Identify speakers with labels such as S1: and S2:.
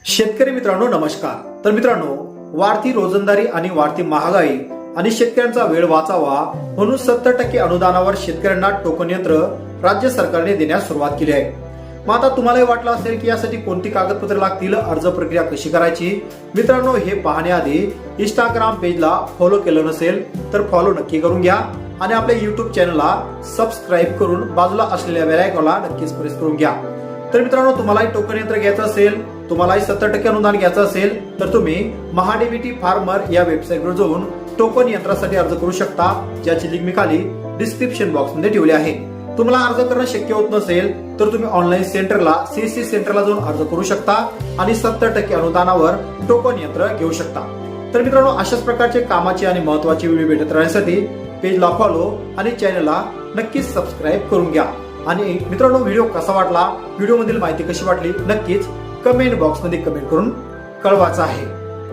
S1: शेतकरी मित्रांनो नमस्कार। तर मित्रांनो, वाढती रोजंदारी आणि वाढती महागाई आणि शेतकऱ्यांचा वेळ वाचावा म्हणून 70% अनुदानावर शेतकऱ्यांना टोकन यंत्र राज्य सरकारने देण्यास सुरुवात केली आहे। मग आता तुम्हालाही वाटलं असेल की यासाठी कोणती कागदपत्रे लागतील, अर्ज प्रक्रिया कशी करायची। मित्रांनो, हे पाहण्याआधी इंस्टाग्राम पेजला फॉलो केलं नसेल तर फॉलो नक्की करून घ्या आणि आपल्या युट्यूब चॅनलला सबस्क्राईब करून बाजूला असलेल्या बेल आयकॉनला नक्कीच प्रेस करून घ्या। तर मित्रांनो, तुम्हालाही टोकन यंत्र घ्यायचं असेल, तुम्हालाही 70% अनुदान घ्यायचं असेल तर तुम्ही महाडीबीटी फार्मर या वेबसाईटवर जाऊन टोकन यंत्रासाठी अर्ज करू शकता, ज्याची लिंक मी खाली डिस्क्रिप्शन बॉक्स मध्ये ठेवली आहे। तुम्हाला अर्ज करणं शक्य होत नसेल तर तुम्ही ऑनलाईन सेंटरला सीसी सेंटरला जाऊन अर्ज करू शकता आणि 70% अनुदानावर टोकन यंत्र घेऊ शकता। तर मित्रांनो, अशाच प्रकारचे कामाचे आणि महत्त्वाचे व्हिडिओ भेटत राहण्यासाठी पेजला फॉलो आणि चॅनलला नक्कीच सबस्क्राईब करून घ्या। आणि मित्रांनो, व्हिडिओ कसा वाटला, व्हिडिओ मधील माहिती कशी वाटली, नक्कीच कमेंट बॉक्स मध्ये कमेंट करून कळवायचं आहे।